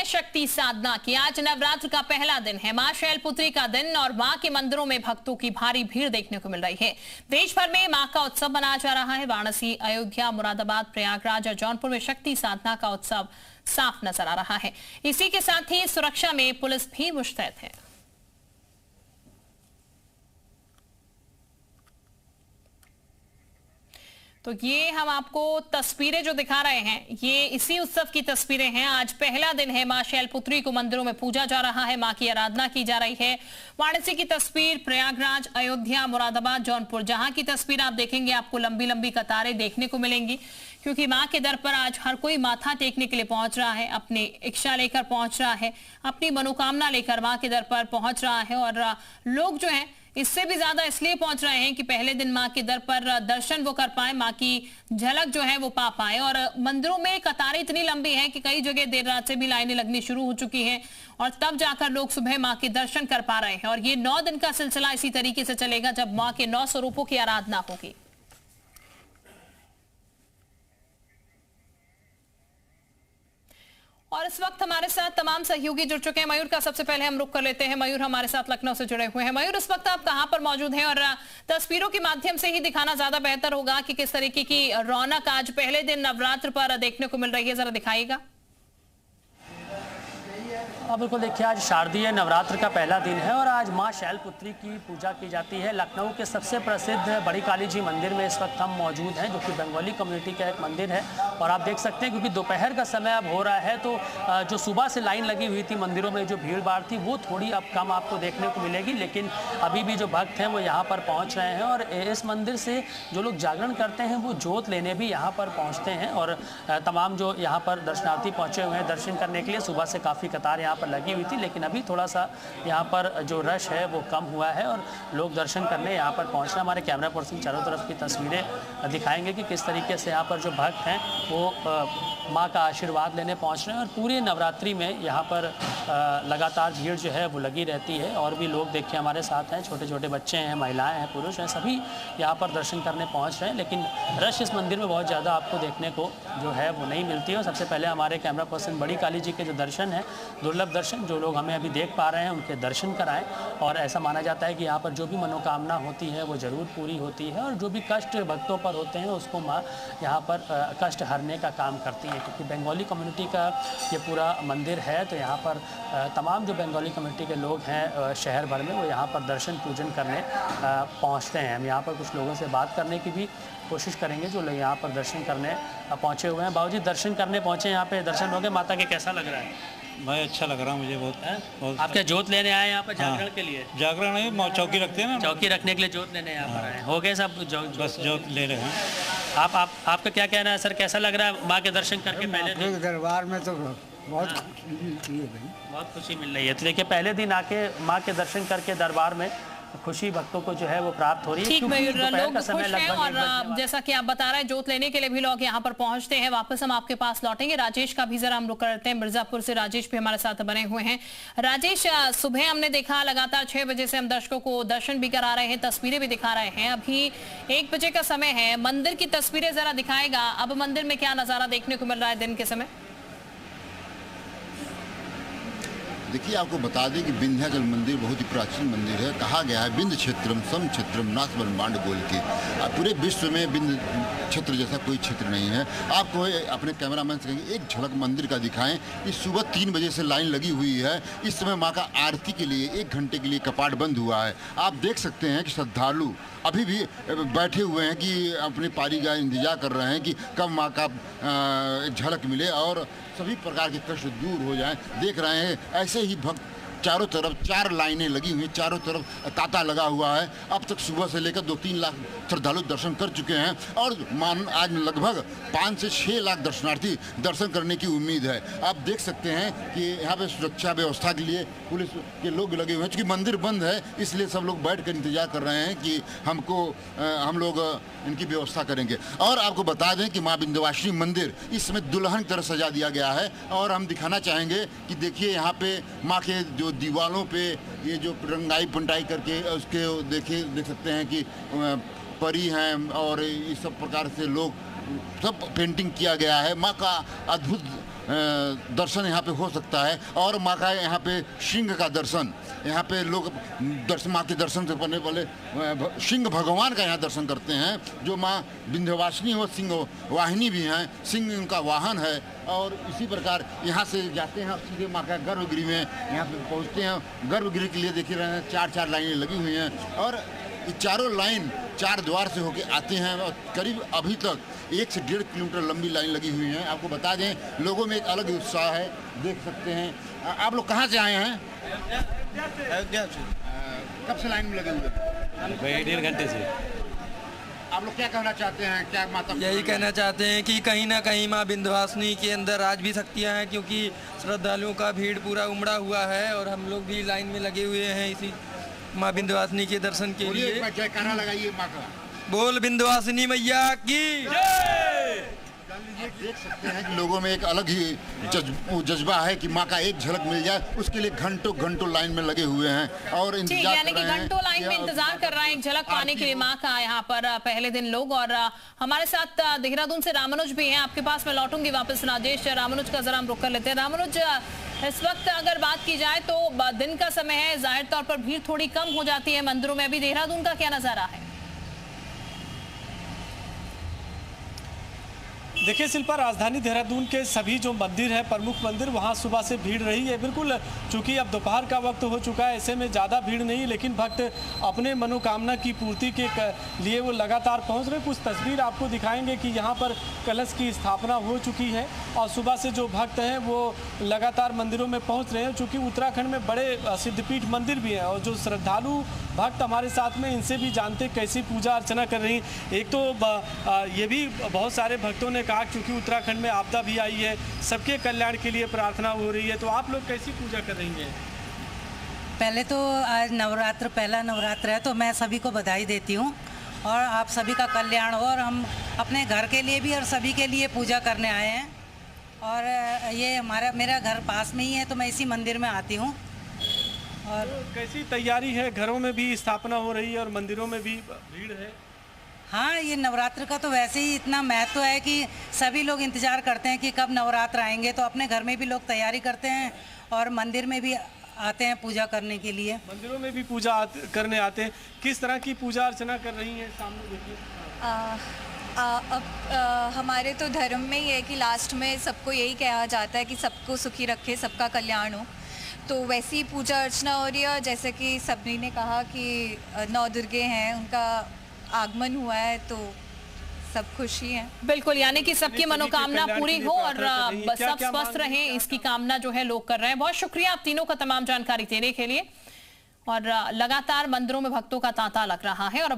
शक्ति साधना की। आज नवरात्र का पहला दिन है, मां शैलपुत्री का दिन, और मां के मंदिरों में भक्तों की भारी भीड़ देखने को मिल रही है। देश भर में मां का उत्सव मनाया जा रहा है। वाराणसी, अयोध्या, मुरादाबाद, प्रयागराज और जौनपुर में शक्ति साधना का उत्सव साफ नजर आ रहा है। इसी के साथ ही सुरक्षा में पुलिस भी मुस्तैद है। तो ये हम आपको तस्वीरें जो दिखा रहे हैं, ये इसी उत्सव की तस्वीरें हैं। आज पहला दिन है, मां शैलपुत्री को मंदिरों में पूजा जा रहा है, मां की आराधना की जा रही है। वाराणसी की तस्वीर, प्रयागराज, अयोध्या, मुरादाबाद, जौनपुर, जहां की तस्वीर आप देखेंगे आपको लंबी लंबी कतारें देखने को मिलेंगी, क्योंकि मां के दर पर आज हर कोई माथा टेकने के लिए पहुंच रहा है, अपनी इच्छा लेकर पहुंच रहा है, अपनी मनोकामना लेकर मां के दर पर पहुंच रहा है। और लोग जो हैं इससे भी ज्यादा इसलिए पहुंच रहे हैं कि पहले दिन मां के दर पर दर्शन वो कर पाए, मां की झलक जो है वो पा पाए। और मंदिरों में कतारें इतनी लंबी हैं कि कई जगह देर रात से भी लाइनें लगनी शुरू हो चुकी हैं, और तब जाकर लोग सुबह मां के दर्शन कर पा रहे हैं। और ये 9 दिन का सिलसिला इसी तरीके से चलेगा, जब मां के 9 स्वरूपों की आराधना होगी। और इस वक्त हमारे साथ तमाम सहयोगी जुड़ चुके हैं। मयूर का सबसे पहले हम रुख कर लेते हैं। मयूर हमारे साथ लखनऊ से जुड़े हुए हैं। मयूर, इस वक्त आप कहां पर मौजूद हैं? और तस्वीरों के माध्यम से ही दिखाना ज्यादा बेहतर होगा कि किस तरीके की रौनक आज पहले दिन नवरात्र पर देखने को मिल रही है, जरा दिखाइएगा। बिल्कुल, देखिए आज शारदीय नवरात्र का पहला दिन है और आज मां शैलपुत्री की पूजा की जाती है। लखनऊ के सबसे प्रसिद्ध बड़ी काली जी मंदिर में इस वक्त हम मौजूद हैं, जो कि बंगाली कम्युनिटी का एक मंदिर है। और आप देख सकते हैं, क्योंकि दोपहर का समय अब हो रहा है, तो जो सुबह से लाइन लगी हुई थी मंदिरों में, जो भीड़ भाड़ थी, वो थोड़ी अब कम आपको देखने को मिलेगी। लेकिन अभी भी जो भक्त हैं वो यहाँ पर पहुँच रहे हैं, और इस मंदिर से जो लोग जागरण करते हैं वो जोत लेने भी यहाँ पर पहुँचते हैं। और तमाम जो यहाँ पर दर्शनार्थी पहुँचे हुए हैं दर्शन करने के लिए, सुबह से काफ़ी कतार यहाँ पर लगी हुई थी, लेकिन अभी थोड़ा सा यहाँ पर जो रश है वो कम हुआ है और लोग दर्शन करने यहाँ पर पहुँच रहे हैं। हमारे कैमरा पर्सन चारों तरफ की तस्वीरें दिखाएंगे कि किस तरीके से यहाँ पर जो भक्त हैं वो माँ का आशीर्वाद लेने पहुँच रहे हैं। और पूरे नवरात्रि में यहाँ पर लगातार भीड़ जो है वो लगी रहती है। और भी लोग देखिए हमारे साथ हैं, छोटे छोटे बच्चे हैं, महिलाएँ हैं, पुरुष हैं, सभी यहाँ पर दर्शन करने पहुँच रहे हैं। लेकिन रश इस मंदिर में बहुत ज़्यादा आपको देखने को जो है वो नहीं मिलती है। और सबसे पहले हमारे कैमरा पर्सन बड़ी काली जी के जो दर्शन हैं, दुर्लभ दर्शन जो लोग हमें अभी देख पा रहे हैं, उनके दर्शन कराएं। और ऐसा माना जाता है कि यहाँ पर जो भी मनोकामना होती है वो ज़रूर पूरी होती है, और जो भी कष्ट भक्तों पर होते हैं उसको माँ यहाँ पर कष्ट हरने का काम करती है। क्योंकि बंगाली कम्युनिटी का ये पूरा मंदिर है, तो यहाँ पर तमाम जो बंगाली कम्युनिटी के लोग हैं शहर भर में, वो यहाँ पर दर्शन पूजन करने पहुँचते हैं। हम यहाँ पर कुछ लोगों से बात करने की भी कोशिश करेंगे जो लोग यहाँ पर दर्शन करने पहुँचे हुए हैं। बाबूजी, दर्शन करने पहुँचे, यहाँ पे दर्शन हो गए माता के, कैसा लग रहा है? भाई अच्छा लग रहा है मुझे बहुत। आप क्या जोत लेने आए यहाँ पर जागरण के लिए? जागरण नहीं, चौकी रखते हैं ना, चौकी रखने के लिए जोत लेने यहाँ पर आए। हो गए सब बस जोत ले रहे हैं। आपका क्या कहना है सर, कैसा लग रहा है माँ के दर्शन करके? पहले दिन दरबार में तो बहुत खुशी मिलती है भाई, बहुत खुशी मिल रही है। तो देखिए पहले दिन आके माँ के दर्शन करके दरबार में खुशी भक्तों को जो है वो प्राप्त हो रही है। ठीक, मयूर, लोग खुश हैं। और जैसा कि आप बता रहे हैं, जोत लेने के लिए भी लोग यहाँ पर पहुंचते हैं। वापस हम आपके पास लौटेंगे। राजेश का भी जरा हम रुक करते हैं। मिर्जापुर से राजेश भी हमारे साथ बने हुए हैं। राजेश, सुबह हमने देखा लगातार 6 बजे से हम दर्शकों को दर्शन भी करा रहे हैं, तस्वीरें भी दिखा रहे हैं। अभी 1 बजे का समय है, मंदिर की तस्वीरें जरा दिखाएगा। अब मंदिर में क्या नजारा देखने को मिल रहा है दिन के समय? देखिए, आपको बता दें कि विंध्याचल मंदिर बहुत ही प्राचीन मंदिर है। कहा गया है विंध्य क्षेत्रम सम क्षेत्रम नाथ ब्रह्मांड बोल के। पूरे विश्व में विंध्य क्षेत्र जैसा कोई क्षेत्र नहीं है। आपको अपने कैमरामैन से कहेंगे एक झलक मंदिर का दिखाएं कि सुबह 3 बजे से लाइन लगी हुई है। इस समय माँ का आरती के लिए 1 घंटे के लिए कपाट बंद हुआ है। आप देख सकते हैं कि श्रद्धालु अभी भी बैठे हुए हैं कि अपनी पारी का इंतजार कर रहे हैं कि कब माँ का झलक मिले और सभी प्रकार के कष्ट दूर हो जाएं। देख रहे हैं ऐसे ही भक्त चारों तरफ 4 लाइनें लगी हुई, चारों तरफ तांता लगा हुआ है। अब तक सुबह से लेकर 2-3 लाख श्रद्धालु दर्शन कर चुके हैं और आज लगभग 5 से 6 लाख दर्शनार्थी दर्शन करने की उम्मीद है। आप देख सकते हैं कि यहाँ पे सुरक्षा व्यवस्था के लिए पुलिस के लोग लगे हुए हैं। चूँकि मंदिर बंद है, इसलिए सब लोग बैठ कर इंतजार कर रहे हैं कि हम लोग इनकी व्यवस्था करेंगे। और आपको बता दें कि माँ विंध्यवासिनी मंदिर इस समय दुल्हन की तरह सजा दिया गया है। और हम दिखाना चाहेंगे कि देखिए यहाँ पे माँ के जो दीवारों पे ये जो रंगाई पुंटाई करके उसके देख सकते हैं कि परी हैं और इस सब प्रकार से लोग सब पेंटिंग किया गया है। माँ का अद्भुत दर्शन यहाँ पे हो सकता है। और माँ का यहाँ पे सिंह का दर्शन, यहाँ पे लोग माँ के दर्शन से पहले सिंह भगवान का यहाँ दर्शन करते हैं। जो माँ विंध्यवासिनी हो, सिंह वाहिनी भी हैं, सिंह उनका वाहन है। और इसी प्रकार यहाँ से जाते हैं सीधे माँ का गर्भगृह में, यहाँ पे पहुँचते हैं। गर्भगृह के लिए देखिए रहे हैं 4-4 लाइनें लगी हुई हैं और ये चारों लाइन 4 द्वार से होके आते हैं और करीब अभी तक 1 से 1.5 किलोमीटर लंबी लाइन लगी हुई है। आपको बता दें, लोगों में एक अलग ही उत्साह है, देख सकते हैं। आप लोग कहाँ से आए हैं? अयोध्या से कब से लाइन में लगे हुए हैं? भाई 1.5 घंटे से। आप लोग क्या कहना चाहते हैं? क्या माता यही कहना चाहते हैं कि कहीं ना कहीं माँ विंध्यवासिनी के अंदर आज भी शक्तियाँ हैं, क्योंकि श्रद्धालुओं का भीड़ पूरा उमड़ा हुआ है और हम लोग भी लाइन में लगे हुए हैं इसी माँ विंध्यवासिनी के दर्शन के लिए। जयकारा लगाइए माँ का। बोल विंध्यवासिनी मैया की जय। देख सकते हैं कि लोगों में एक अलग ही जज्बा है कि माँ का एक झलक मिल जाए, उसके लिए घंटों घंटों लाइन में लगे हुए हैं और इंतजार यानी कर कि रहे हैं। घंटों लाइन में इंतजार कर रहे हैं एक झलक पाने के लिए माँ का यहाँ पर पहले दिन लोग। और हमारे साथ देहरादून से रामानुज भी हैं, आपके पास मैं लौटूंगी वापस। राजेश, रामानुज का जरा हम रुक कर लेते हैं। रामानुज, इस वक्त अगर बात की जाए तो दिन का समय है, जाहिर तौर पर भीड़ थोड़ी कम हो जाती है मंदिरों में। अभी देहरादून का क्या नजारा है? देखिए शिल्पा, राजधानी देहरादून के सभी जो मंदिर है, प्रमुख मंदिर, वहाँ सुबह से भीड़ रही है। बिल्कुल, चूंकि अब दोपहर का वक्त हो चुका है, ऐसे में ज़्यादा भीड़ नहीं, लेकिन भक्त अपने मनोकामना की पूर्ति के लिए वो लगातार पहुँच रहे। कुछ तस्वीर आपको दिखाएंगे कि यहाँ पर कलश की स्थापना हो चुकी है और सुबह से जो भक्त हैं वो लगातार मंदिरों में पहुँच रहे हैं। चूँकि उत्तराखंड में बड़े सिद्धपीठ मंदिर भी हैं और जो श्रद्धालु भक्त हमारे साथ में, इनसे भी जानते कैसी पूजा अर्चना कर रही हैं। एक तो ये भी बहुत सारे भक्तों ने कहा क्योंकि उत्तराखंड में आपदा भी आई है, सबके कल्याण के लिए प्रार्थना हो रही है। तो आप लोग कैसी पूजा कर रही हैं? पहले तो आज नवरात्र, पहला नवरात्र है, तो मैं सभी को बधाई देती हूँ और आप सभी का कल्याण हो। और हम अपने घर के लिए भी और सभी के लिए पूजा करने आए हैं। और ये मेरा घर पास में ही है, तो मैं इसी मंदिर में आती हूँ। और तो कैसी तैयारी है? घरों में भी स्थापना हो रही है और मंदिरों में भी भीड़ है। हाँ, ये नवरात्र का तो वैसे ही इतना महत्व है कि सभी लोग इंतज़ार करते हैं कि कब नवरात्र आएंगे। तो अपने घर में भी लोग तैयारी करते हैं और मंदिर में भी आते हैं पूजा करने के लिए। मंदिरों में भी पूजा करने आते हैं। किस तरह की पूजा अर्चना कर रही हैं? सामने देखिए। अब हमारे तो धर्म में ही है कि लास्ट में सबको यही कहा जाता है कि सबको सुखी रखे, सबका कल्याण हो। तो वैसी पूजा अर्चना हो रही है। जैसे कि सभी ने कहा कि 9 दुर्गे हैं, उनका आगमन हुआ है, तो सब खुशी हैं। बिल्कुल, यानी कि सबकी मनोकामना पूरी हो और सब स्वस्थ रहें, इसकी कामना जो है लोग कर रहे हैं। बहुत शुक्रिया आप तीनों का तमाम जानकारी देने के लिए। और लगातार मंदिरों में भक्तों का तांता लग रहा है। और